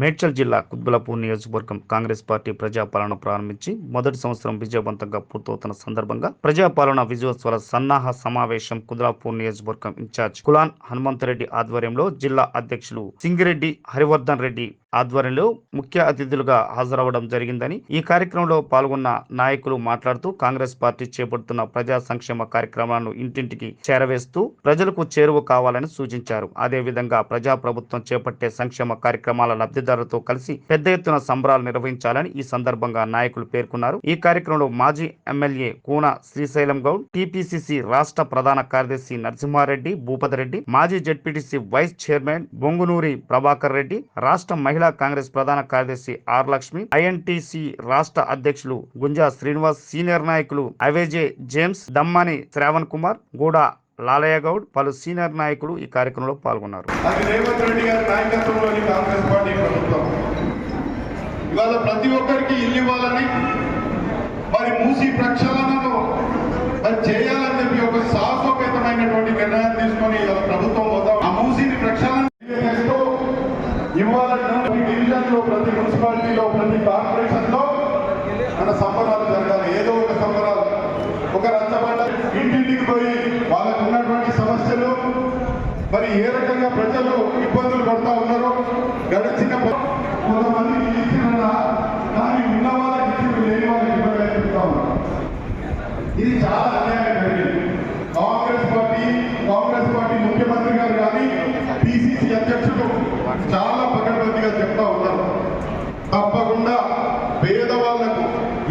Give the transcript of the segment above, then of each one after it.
మేడ్చల్ జిల్లా కుత్బుల్లాపూర్ నియోజకవర్గం కాంగ్రెస్ పార్టీ ప్రజాపాలన ప్రారంభించి మొదటి సంవత్సరం విజయవంతంగా పూర్తవుతున్న సందర్భంగా ప్రజాపాలన విజయోత్సవాల సన్నాహ సమావేశం కుత్బుల్లాపూర్ నియోజకవర్గం ఇన్ఛార్జ్ కులాన్ హనుమంతరెడ్డి ఆధ్వర్యంలో జిల్లా అధ్యక్షులు సింగిరెడ్డి హరివర్ధన్ రెడ్డి ఆధ్వర్యంలో ముఖ్య అతిథులుగా హాజరవడం జరిగిందని ఈ కార్యక్రమంలో పాల్గొన్న నాయకులు మాట్లాడుతూ కాంగ్రెస్ పార్టీ చేపడుతున్న ప్రజా సంక్షేమ కార్యక్రమాలను ఇంటింటికి చేరవేస్తూ ప్రజలకు చేరువ కావాలని సూచించారు. అదేవిధంగా ప్రజాప్రభుత్వం చేపట్టే సంక్షేమ కార్యక్రమాల లబ్ధిదారులతో కలిసి పెద్ద ఎత్తున సంబరాలు నిర్వహించాలని ఈ సందర్భంగా నాయకులు పేర్కొన్నారు. ఈ కార్యక్రమంలో మాజీ ఎమ్మెల్యే కూన శ్రీశైలం గౌడ్, టీపీసీసీ రాష్ట్ర ప్రధాన కార్యదర్శి నరసింహారెడ్డి భూపతిరెడ్డి, మాజీ ZPTC vice chairman Bongunoori Prabhakar Reddy, రాష్ట్ర మహిళా కాంగ్రెస్ ప్రధాన కార్యదర్శి ఆర్ లక్ష్మి, ఐఎన్టీసీ రాష్ట్ర అధ్యక్షులు గుంజా శ్రీనివాస్, సీనియర్ నాయకులు అవేజే జేమ్స్, దమ్మాని శ్రావణ్ కుమార్, గూడ లాలయ్య గౌడ్, పలు సీనియర్ నాయకులు ఈ కార్యక్రమంలో పాల్గొన్నారు. రేవంత్ రెడ్డి గారి నాయకత్వంలోని కాంగ్రెస్ పార్టీ ప్రభుత్వం ఇవాళ ప్రతి ఒక్కరికి ఇల్లు ఇవ్వాలని, మరి మూసి ప్రక్షాళనను మరి చేయాలని చెప్పి ఒక సాహసోపేతమైనటువంటి నిర్ణయం తీసుకొని ప్రభుత్వం మొత్తం ఆ మూసిని ప్రక్షాళన ఇవ్వాలని డివిజన్ లో, ప్రతి మున్సిపాలిటీలో, ప్రతి కార్పొరేషన్ లో మన సంబరాలు జరగాలి. ఏదో ఒక సంబరాలు, ఒక రచ్చబండ ఇంటింటికి పోయి వాళ్ళకు ఉన్నటువంటి సమస్యలు, మరి ఏ రకంగా ప్రజలు ఇబ్బందులు పడుతూ ఉన్నారో గడిచిన కొంతమందికి ఇచ్చిన కానీ ఉన్న వాళ్ళకి ఇచ్చిన లేని వాళ్ళకి ఇబ్బంది అయిపోతా ఉన్నారు. ఇది చాలా అన్యాయం జరిగింది. కాంగ్రెస్ పార్టీ ముఖ్యమంత్రి గారు కానీ పిసిసి అధ్యక్షుడు చాలా పకడ్బందీగా చెప్తా ఉన్నారు. తప్పకుండా పేదవాళ్లకు,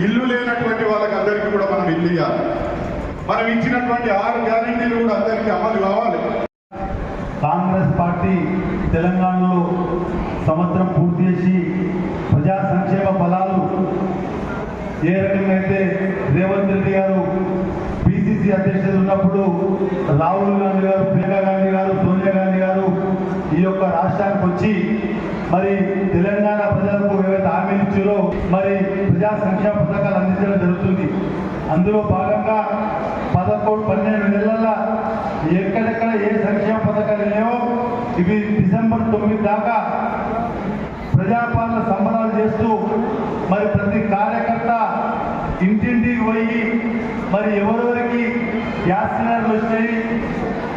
ఇల్లు లేనటువంటి వాళ్ళకి అందరికీ కూడా మనం ఇల్లు ఇవ్వాలి. మనం ఇచ్చినటువంటి 6 గ్యారెంటీలు కూడా అందరికీ అమలు కావాలి. కాంగ్రెస్ పార్టీ తెలంగాణలో సంవత్సరం పూర్తి చేసి ప్రజా సంక్షేమ ఫలాలు ఏ రకంగా అయితే రేవంత్ రెడ్డి గారు పిసిసి అధ్యక్షుడు ఉన్నప్పుడు రాహుల్ గాంధీ గారు, ప్రియాంక గాంధీ గారు, సోనియా గాంధీ గారు ఈ యొక్క రాష్ట్రానికి వచ్చి మరి తెలంగాణ ప్రజలకు ఏవైతే హామీలు ఇచ్చారో మరి ప్రజా సంక్షేమ పథకాలు అందించడం జరుగుతుంది. అందులో భాగంగా 12 నెలల ఎక్కడెక్కడ ఏ సంక్షేమ పథకాలు లేవో ఇవి డిసెంబర్ 9 దాకా ప్రజాపాలన సంబరాలు చేస్తూ మరి ప్రతి కార్యకర్త ఇంటింటికి పోయి మరి ఎవరెవరికి గ్యాస్ సిలిండర్లు వచ్చాయి,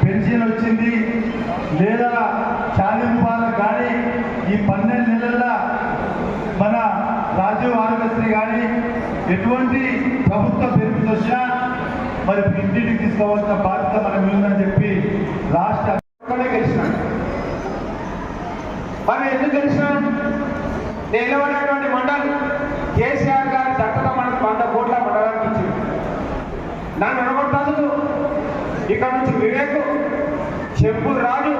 పెన్షన్ వచ్చింది లేదా చాలింపాలకు కానీ ఈ 12 నెలల మన రాజీవ్ ఆరోగ్యశ్రీ కానీ ఎటువంటి ప్రభుత్వ బెనిఫిట్స్ వచ్చినా మరి ఇంటింటికి తీసుకోవాల్సిన బాధ్యత మనం ఉందని చెప్పి రాష్ట్ర గెలిచినాడు. మనం ఎందుకు గెలిచినాం? నిలబడినటువంటి మండలి కేసీఆర్ గారి దత్తత మనకు 100 కోట్ల మండలానికి ఇచ్చింది. నన్ను అనగొట్టాను. ఇక్కడ నుంచి వివేక్, చెంపూరు రాజు,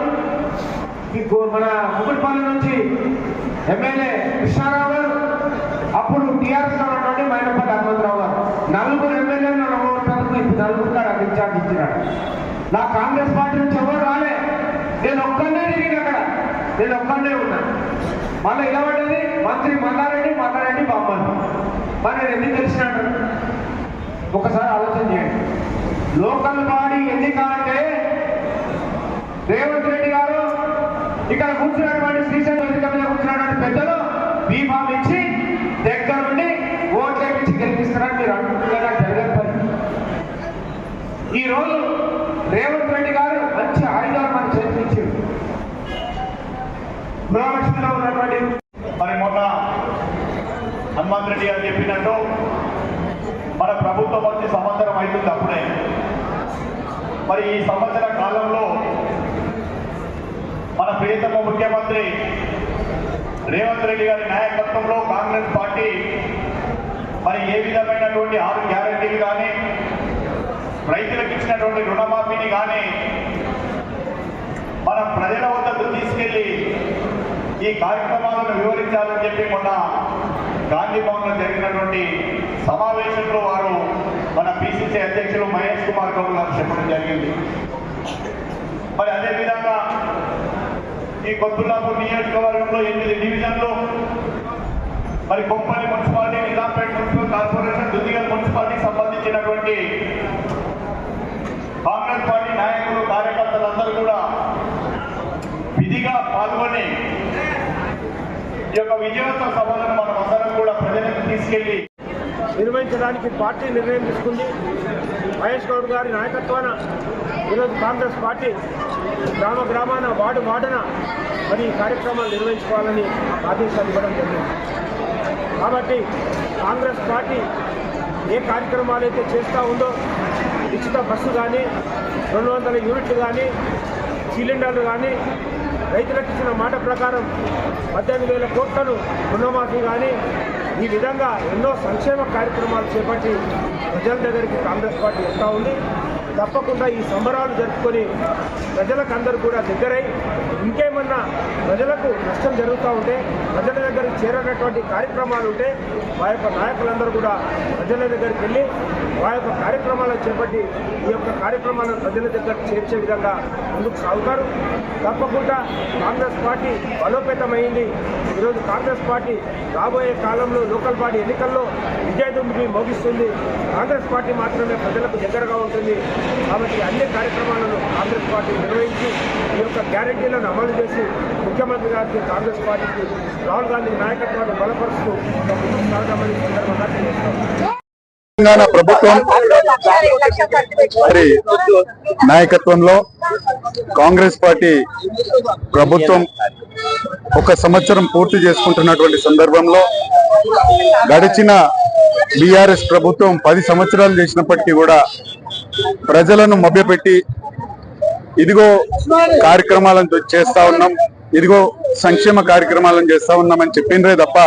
మన ముగుడిపల్లి నుంచి ఎమ్మెల్యే కృష్ణారావు గారు, అప్పుడు టీఆర్ఎస్ లో ఉన్నటువంటి మైనపల్లి హనుమంతరావు గారు, 4 ఎమ్మెల్యేలు అనగొట్టాను. ఇప్పుడు 4 కాడ ఇన్ఛార్జ్ ఇచ్చినాడు. నా కాంగ్రెస్ పార్టీ నుంచి ఎవరు రాలే, నేను ఒక్కనే తిరిగి అక్కడ, నేను ఒక్కనే ఉన్నా. మళ్ళీ నిలబడ్డది మంత్రి మల్లారెడ్డి బామ్మని. మరి నేను ఎందుకు తెలిసినట్టు ఒకసారి ఆలోచన చేయండి. లోకల్ బాడీ ఎన్నిక అంటే రేవంత్ రెడ్డి గారు ఇక్కడ కూర్చున్నటువంటి శ్రీశైలం ఎన్నిక మీద కూర్చున్నటువంటి పెద్దలు బీఫామ్ ఇచ్చి దగ్గర నుండి ఓట్లు వేయించి గెలిపిస్తారని మీరు అనుకుంటున్నారా? జరగని పని. ఈరోజు రేవంత్ రెడ్డి గారు మంచి ఆయుధాలు మన చేతికి ఇచ్చారు. గృహలక్ష్మిలో ఉన్నటువంటి మరి మొన్న హనుమంత్ రెడ్డి గారు చెప్పినట్టు మన ప్రభుత్వం వచ్చి సంవత్సరం అవుతుంది. అప్పుడే మరి ఈ సంవత్సర కాలంలో మన ప్రియతమ ముఖ్యమంత్రి రేవంత్ రెడ్డి గారి నాయకత్వంలో కాంగ్రెస్ పార్టీ మరి ఏ విధమైనటువంటి 6 గ్యారెంటీలు కానీ, రైతులకు ఇచ్చినటువంటి రుణమాఫీని కానీ మన ప్రజల వద్దకు తీసుకెళ్లి ఈ కార్యక్రమాలను వివరించాలని చెప్పి మొన్న గాంధీ భవన్లో జరిగినటువంటి సమావేశంలో వారు మన పిసిసి అధ్యక్షులు మహేష్ కుమార్ గౌడ్ గారు చెప్పడం జరిగింది. మరి అదేవిధంగా ఈ కుత్బుల్లాపూర్ నియోజకవర్గంలో 8 డివిజన్లు, మరి Kompally municipality, Nizampet municipal corporation, Duddigal మున్సిపాలిటీకి సంబంధించినటువంటి కాంగ్రెస్ పార్టీ నాయకులు, కార్యకర్తలందరూ కూడా విధిగా పాల్గొని యొక్క విజయోత్సవ సభలను మనం అందరం కూడా ప్రజలకు తీసుకెళ్లి నిర్వహించడానికి పార్టీ నిర్ణయం తీసుకుంది. మహేష్ గౌడ్ గారి నాయకత్వాన ఈరోజు కాంగ్రెస్ పార్టీ గ్రామ గ్రామాన వార్డు వార్డున మరి ఈ కార్యక్రమాలు నిర్వహించుకోవాలని ఆదేశాలు ఇవ్వడం జరిగింది. కాబట్టి కాంగ్రెస్ పార్టీ ఏ కార్యక్రమాలు అయితే చేస్తూ ఉందో ఉచిత బస్సు కానీ 200 యూనిట్లు కానీ సిలిండర్లు కానీ రైతులకు ఇచ్చిన మాట ప్రకారం 18,000 కోట్లను రుణమాఫీ కానీ ఈ విధంగా ఎన్నో సంక్షేమ కార్యక్రమాలు చేపట్టి ప్రజల దగ్గరికి కాంగ్రెస్ పార్టీ వస్తూ ఉంది. తప్పకుండా ఈ సంబరాలు జరుపుకొని ప్రజలకు అందరూ కూడా దగ్గరై ఇంకేమన్నా ప్రజలకు నష్టం జరుగుతూ ఉంటే ప్రజల దగ్గరికి చేరేటటువంటి కార్యక్రమాలు ఉంటే మా యొక్క నాయకులందరూ కూడా ప్రజల దగ్గరికి వెళ్ళి మా యొక్క కార్యక్రమాలను చేపట్టి ఈ యొక్క కార్యక్రమాలను ప్రజల దగ్గరకు చేర్చే విధంగా ముందుకు సాగుతారు. తప్పకుండా కాంగ్రెస్ పార్టీ బలోపేతమైంది. ఈరోజు కాంగ్రెస్ పార్టీ రాబోయే కాలంలో లోకల్ బాడీ ఎన్నికల్లో విజయదుంబి మోగిస్తుంది. కాంగ్రెస్ పార్టీ మాత్రమే ప్రజలకు దగ్గరగా ఉంటుంది. కాబట్టి అన్ని కార్యక్రమాలను కాంగ్రెస్ పార్టీ నిర్వహించి ఈ యొక్క గ్యారెంటీలను అమలు చేసి ముఖ్యమంత్రి గారికి కాంగ్రెస్ పార్టీకి రాహుల్ గాంధీ నాయకత్వాన్ని బలపరుస్తూ ముందుకు సాగమని సందర్భంగా తెలియజేస్తాం. తెలంగాణ ప్రభుత్వం మరి నాయకత్వంలో కాంగ్రెస్ పార్టీ ప్రభుత్వం 1 సంవత్సరం పూర్తి చేసుకుంటున్నటువంటి సందర్భంలో గడిచిన బీఆర్ఎస్ ప్రభుత్వం 10 సంవత్సరాలు చేసినప్పటికీ కూడా ప్రజలను మభ్యపెట్టి ఇదిగో కార్యక్రమాలను చేస్తా ఉన్నాం, ఇదిగో సంక్షేమ కార్యక్రమాలను చేస్తా ఉన్నామని చెప్పిండ్రే తప్ప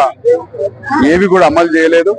ఏవి కూడా అమలు చేయలేదు.